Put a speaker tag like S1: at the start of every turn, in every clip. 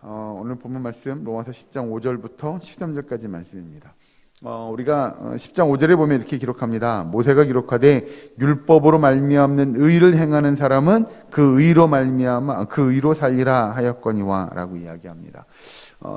S1: 오늘 본문 말씀 로마서 10장 5절부터 13절까지 말씀입니다. 우리가 10장 5절에 보면 이렇게 기록합니다. 모세가 기록하되 율법으로 말미암는 의를 행하는 사람은 그 의로 말미암아 그 의로 살리라 하였거니와 라고 이야기합니다.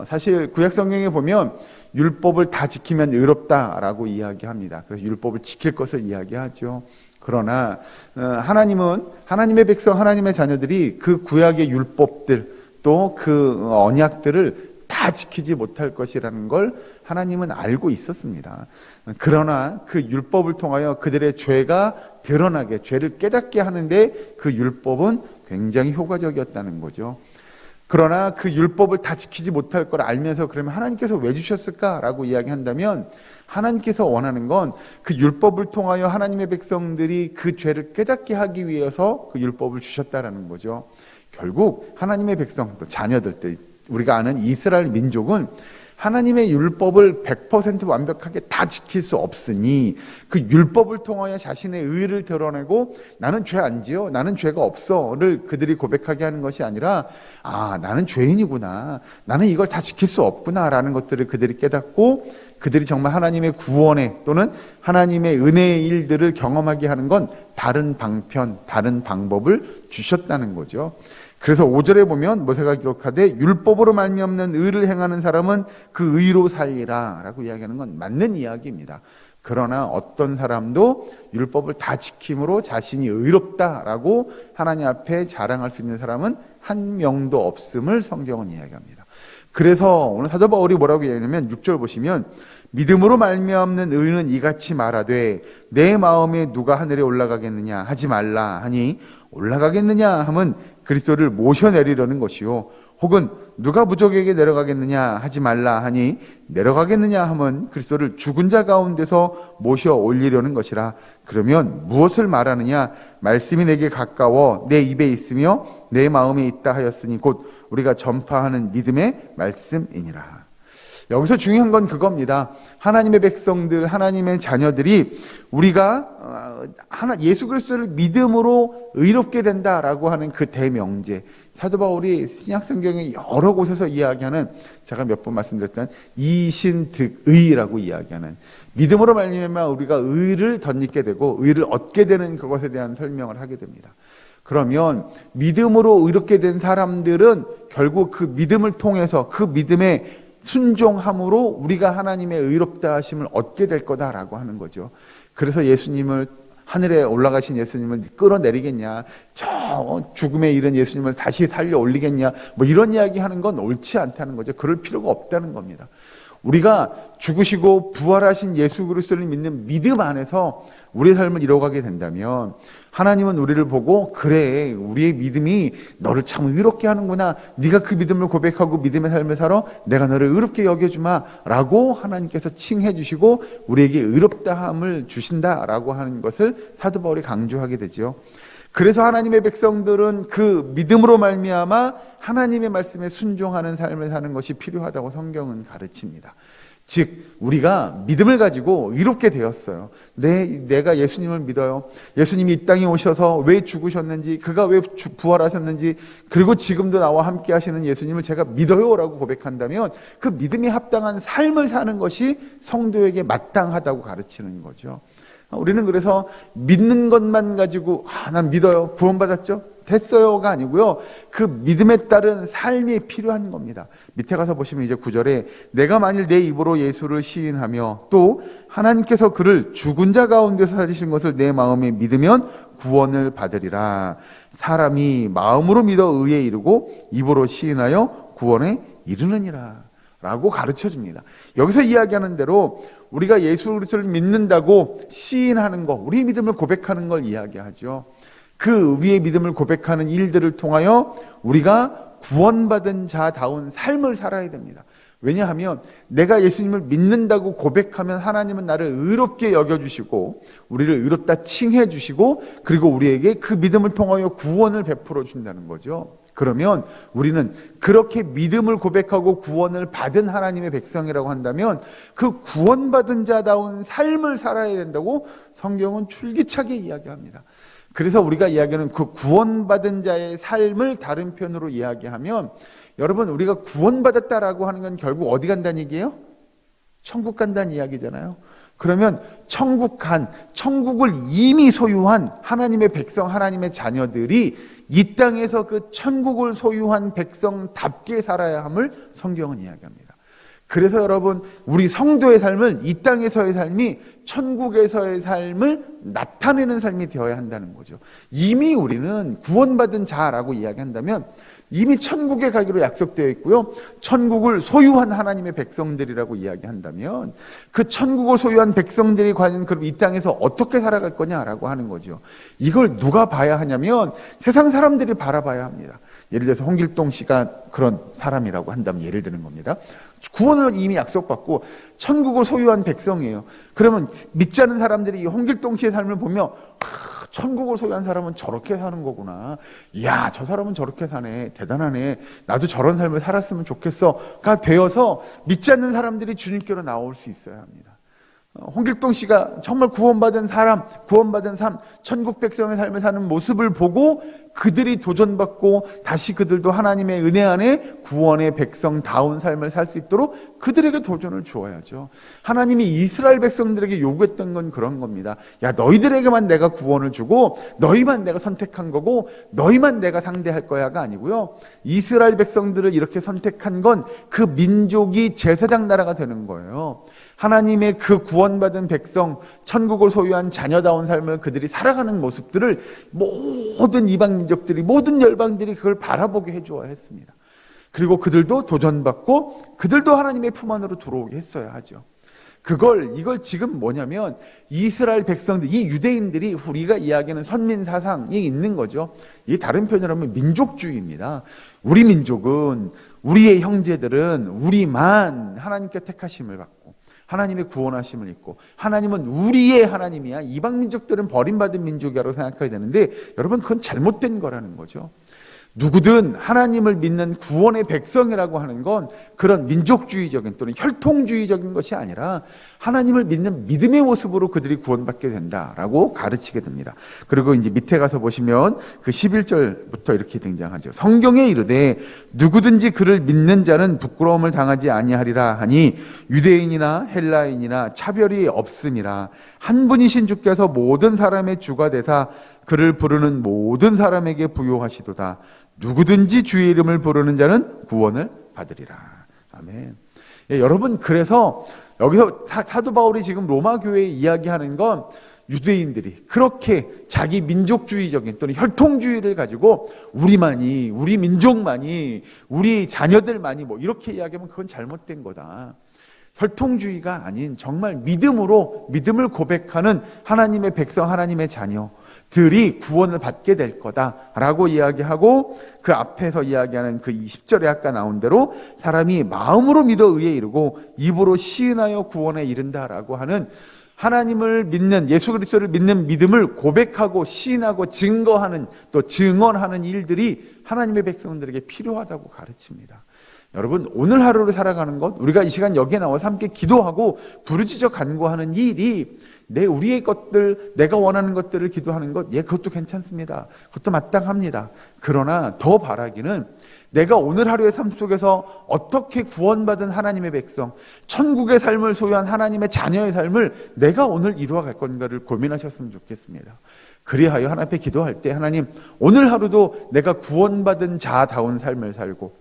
S1: 사실 구약 성경에 보면 율법을 다 지키면 의롭다라고 이야기합니다. 그래서 율법을 지킬 것을 이야기하죠. 그러나 하나님은 하나님의 백성, 하나님의 자녀들이 그 구약의 율법들 또 그 언약들을 다 지키지 못할 것이라는 걸 하나님은 알고 있었습니다. 그러나 그 율법을 통하여 그들의 죄가 드러나게, 죄를 깨닫게 하는데 그 율법은 굉장히 효과적이었다는 거죠. 그러나 그 율법을 다 지키지 못할 걸 알면서 그러면 하나님께서 왜 주셨을까라고 이야기한다면 하나님께서 원하는 건 그 율법을 통하여 하나님의 백성들이 그 죄를 깨닫게 하기 위해서 그 율법을 주셨다라는 거죠. 결국 하나님의 백성, 또 자녀들, 때 우리가 아는 이스라엘 민족은 하나님의 율법을 100% 완벽하게 다 지킬 수 없으니 그 율법을 통하여 자신의 의를 드러내고 나는 죄 안 지어, 나는 죄가 없어를 그들이 고백하게 하는 것이 아니라 나는 죄인이구나, 나는 이걸 다 지킬 수 없구나라는 것들을 그들이 깨닫고 그들이 정말 하나님의 구원에 또는 하나님의 은혜의 일들을 경험하게 하는 건 다른 방편, 다른 방법을 주셨다는 거죠. 그래서 5절에 보면 모세가 기록하되 율법으로 말미암는 의를 행하는 사람은 그 의로 살리라 라고 이야기하는 건 맞는 이야기입니다. 그러나 어떤 사람도 율법을 다 지킴으로 자신이 의롭다라고 하나님 앞에 자랑할 수 있는 사람은 한 명도 없음을 성경은 이야기합니다. 그래서 오늘 사도 바울이 뭐라고 이야기하냐면 6절 보시면 믿음으로 말미암는 의는 이같이 말하되 내 마음에 누가 하늘에 올라가겠느냐 하지 말라 하니 올라가겠느냐 함은 그리스도를 모셔내리려는 것이요 혹은 누가 부족에게 내려가겠느냐 하지 말라 하니 내려가겠느냐 함은 그리스도를 죽은 자 가운데서 모셔 올리려는 것이라. 그러면 무엇을 말하느냐 말씀이 내게 가까워 내 입에 있으며 내 마음에 있다 하였으니 곧 우리가 전파하는 믿음의 말씀이니라. 여기서 중요한 건 그겁니다. 하나님의 백성들, 하나님의 자녀들이 우리가 예수 그리스도를 믿음으로 의롭게 된다라고 하는 그 대명제, 사도 바울이 신약 성경의 여러 곳에서 이야기하는, 제가 몇 번 말씀드렸던 이신득의라고 이야기하는, 믿음으로 말미암아 우리가 의를 덧입게 되고 의를 얻게 되는 그것에 대한 설명을 하게 됩니다. 그러면 믿음으로 의롭게 된 사람들은 결국 그 믿음을 통해서 그 믿음의 순종함으로 우리가 하나님의 의롭다 하심을 얻게 될 거다라고 하는 거죠. 그래서 예수님을, 하늘에 올라가신 예수님을 끌어내리겠냐, 저 죽음에 이른 예수님을 다시 살려 올리겠냐, 뭐 이런 이야기 하는 건 옳지 않다는 거죠. 그럴 필요가 없다는 겁니다. 우리가 죽으시고 부활하신 예수 그리스도를 믿는 믿음 안에서 우리의 삶을 이뤄가게 된다면 하나님은 우리를 보고 그래, 우리의 믿음이 너를 참 의롭게 하는구나, 네가 그 믿음을 고백하고 믿음의 삶을 살아 내가 너를 의롭게 여겨주마 라고 하나님께서 칭해 주시고 우리에게 의롭다함을 주신다라고 하는 것을 사도 바울이 강조하게 되죠. 그래서 하나님의 백성들은 그 믿음으로 말미암아 하나님의 말씀에 순종하는 삶을 사는 것이 필요하다고 성경은 가르칩니다. 즉 우리가 믿음을 가지고 의롭게 되었어요. 내가 예수님을 믿어요. 예수님이 이 땅에 오셔서 왜 죽으셨는지, 그가 왜 부활하셨는지, 그리고 지금도 나와 함께 하시는 예수님을 제가 믿어요 라고 고백한다면 그 믿음이 합당한 삶을 사는 것이 성도에게 마땅하다고 가르치는 거죠. 우리는 그래서 믿는 것만 가지고 난 믿어요, 구원받았죠, 됐어요가 아니고요, 그 믿음에 따른 삶이 필요한 겁니다. 밑에 가서 보시면 이제 9절에 내가 만일 내 입으로 예수를 시인하며 또 하나님께서 그를 죽은 자 가운데서 살리신 것을 내 마음에 믿으면 구원을 받으리라. 사람이 마음으로 믿어 의에 이르고 입으로 시인하여 구원에 이르느니라 라고 가르쳐 줍니다. 여기서 이야기하는 대로 우리가 예수 그리스도를 믿는다고 시인하는 것, 우리의 믿음을 고백하는 걸 이야기하죠. 그 위의 믿음을 고백하는 일들을 통하여 우리가 구원받은 자다운 삶을 살아야 됩니다. 왜냐하면 내가 예수님을 믿는다고 고백하면 하나님은 나를 의롭게 여겨주시고 우리를 의롭다 칭해 주시고 그리고 우리에게 그 믿음을 통하여 구원을 베풀어 준다는 거죠. 그러면 우리는 그렇게 믿음을 고백하고 구원을 받은 하나님의 백성이라고 한다면 그 구원받은 자다운 삶을 살아야 된다고 성경은 줄기차게 이야기합니다. 그래서 우리가 이야기하는 그 구원받은 자의 삶을 다른 편으로 이야기하면 여러분, 우리가 구원받았다라고 하는 건 결국 어디 간다는 얘기예요? 천국 간다는 이야기잖아요. 그러면 천국을 이미 소유한 하나님의 백성, 하나님의 자녀들이 이 땅에서 그 천국을 소유한 백성답게 살아야 함을 성경은 이야기합니다. 그래서 여러분, 우리 성도의 삶을, 이 땅에서의 삶이 천국에서의 삶을 나타내는 삶이 되어야 한다는 거죠. 이미 우리는 구원받은 자라고 이야기한다면 이미 천국에 가기로 약속되어 있고요, 천국을 소유한 하나님의 백성들이라고 이야기한다면 그 천국을 소유한 백성들이 과연 그럼 이 땅에서 어떻게 살아갈 거냐라고 하는 거죠. 이걸 누가 봐야 하냐면 세상 사람들이 바라봐야 합니다. 예를 들어서 홍길동 씨가 그런 사람이라고 한다면 예를 드는 겁니다. 구원을 이미 약속받고 천국을 소유한 백성이에요. 그러면 믿지 않는 사람들이 이 홍길동 씨의 삶을 보며 천국을 소유한 사람은 저렇게 사는 거구나. 이야, 저 사람은 저렇게 사네. 대단하네. 나도 저런 삶을 살았으면 좋겠어가 되어서 믿지 않는 사람들이 주님께로 나올 수 있어야 합니다. 홍길동 씨가 정말 구원받은 삶, 천국 백성의 삶을 사는 모습을 보고 그들이 도전받고 다시 그들도 하나님의 은혜 안에 구원의 백성다운 삶을 살 수 있도록 그들에게 도전을 주어야죠. 하나님이 이스라엘 백성들에게 요구했던 건 그런 겁니다. 야, 너희들에게만 내가 구원을 주고 너희만 내가 선택한 거고 너희만 내가 상대할 거야가 아니고요, 이스라엘 백성들을 이렇게 선택한 건 그 민족이 제사장 나라가 되는 거예요. 하나님의 그 구원받은 백성, 천국을 소유한 자녀다운 삶을 그들이 살아가는 모습들을 모든 이방 민족들이, 모든 열방들이 그걸 바라보게 해주어야 했습니다. 그리고 그들도 도전받고 그들도 하나님의 품 안으로 들어오게 했어야 하죠. 이걸 지금 뭐냐면 이스라엘 백성들, 이 유대인들이 우리가 이야기하는 선민 사상이 있는 거죠. 이 다른 표현으로 하면 민족주의입니다. 우리 민족은, 우리의 형제들은 우리만 하나님께 택하심을 받고 하나님의 구원하심을 입고 하나님은 우리의 하나님이야, 이방 민족들은 버림받은 민족이라고 생각해야 되는데 여러분, 그건 잘못된 거라는 거죠. 누구든 하나님을 믿는 구원의 백성이라고 하는 건 그런 민족주의적인 또는 혈통주의적인 것이 아니라 하나님을 믿는 믿음의 모습으로 그들이 구원받게 된다라고 가르치게 됩니다. 그리고 이제 밑에 가서 보시면 그 11절부터 이렇게 등장하죠. 성경에 이르되 누구든지 그를 믿는 자는 부끄러움을 당하지 아니하리라 하니 유대인이나 헬라인이나 차별이 없음이라. 한 분이신 주께서 모든 사람의 주가 되사 그를 부르는 모든 사람에게 부요하시도다. 누구든지 주의 이름을 부르는 자는 구원을 받으리라. 아멘. 예, 여러분, 그래서 여기서 사도 바울이 지금 로마 교회에 이야기하는 건 유대인들이 그렇게 자기 민족주의적인 또는 혈통주의를 가지고 우리만이, 우리 민족만이, 우리 자녀들만이 이렇게 이야기하면 그건 잘못된 거다. 혈통주의가 아닌 정말 믿음을 고백하는 하나님의 백성, 하나님의 자녀들이 구원을 받게 될 거다라고 이야기하고, 그 앞에서 이야기하는 그 10절에 아까 나온 대로 사람이 마음으로 믿어 의에 이르고 입으로 시인하여 구원에 이른다라고 하는 하나님을 믿는, 예수 그리스도를 믿는 믿음을 고백하고 시인하고 증거하는, 또 증언하는 일들이 하나님의 백성들에게 필요하다고 가르칩니다. 여러분, 오늘 하루를 살아가는 것, 우리가 이 시간 여기에 나와서 함께 기도하고 부르짖어 간구하는 일이 우리의 것들, 내가 원하는 것들을 기도하는 것, 그것도 괜찮습니다. 그것도 마땅합니다. 그러나 더 바라기는 내가 오늘 하루의 삶 속에서 어떻게 구원받은 하나님의 백성, 천국의 삶을 소유한 하나님의 자녀의 삶을 내가 오늘 이루어갈 건가를 고민하셨으면 좋겠습니다. 그리하여 하나님 앞에 기도할 때, 하나님, 오늘 하루도 내가 구원받은 자다운 삶을 살고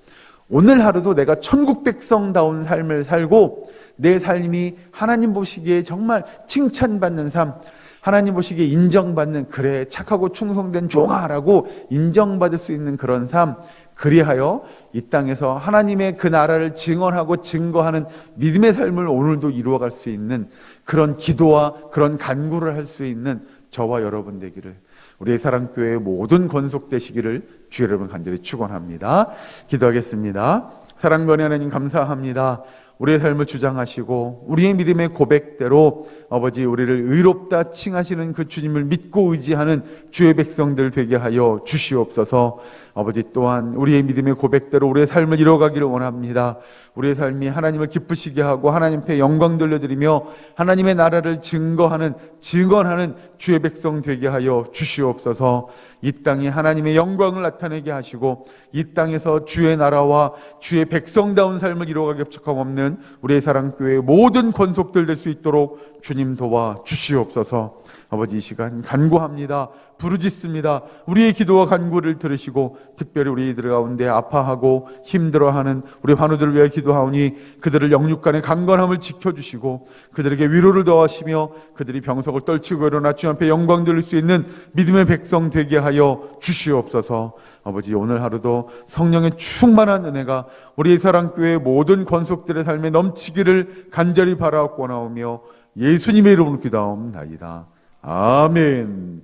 S1: 오늘 하루도 내가 천국 백성다운 삶을 살고 내 삶이 하나님 보시기에 정말 칭찬받는 삶, 하나님 보시기에 인정받는, 그래 착하고 충성된 종아라고 인정받을 수 있는 그런 삶, 그리하여 이 땅에서 하나님의 그 나라를 증언하고 증거하는 믿음의 삶을 오늘도 이루어갈 수 있는 그런 기도와 그런 간구를 할 수 있는 저와 여러분 되기를, 우리의 사랑교회의 모든 권속되시기를 주의 여러분 간절히 축원합니다. 기도하겠습니다. 사랑번의 하나님, 감사합니다. 우리의 삶을 주장하시고 우리의 믿음의 고백대로 아버지, 우리를 의롭다 칭하시는 그 주님을 믿고 의지하는 주의 백성들 되게 하여 주시옵소서. 아버지 또한 우리의 믿음의 고백대로 우리의 삶을 이뤄가기를 원합니다. 우리의 삶이 하나님을 기쁘시게 하고 하나님 앞에 영광 돌려드리며 하나님의 나라를 증언하는 주의 백성 되게 하여 주시옵소서. 이 땅에 하나님의 영광을 나타내게 하시고 이 땅에서 주의 나라와 주의 백성다운 삶을 이루어가기 척함 없는 우리의 사랑교회의 모든 권속들 될 수 있도록 주님 도와 주시옵소서. 아버지 이 시간 간구합니다. 부르짖습니다. 우리의 기도와 간구를 들으시고 특별히 우리들 가운데 아파하고 힘들어하는 우리 환우들을 위해 기도하오니 그들을 영육간의 강건함을 지켜주시고 그들에게 위로를 더하시며 그들이 병석을 떨치고 일어나 주 앞에 영광 돌릴 수 있는 믿음의 백성 되게 하여 주시옵소서. 아버지 오늘 하루도 성령의 충만한 은혜가 우리의 사랑교회의 모든 권속들의 삶에 넘치기를 간절히 바라옵고 나오며 예수님의 이름으로 기도하옵나이다. 아멘.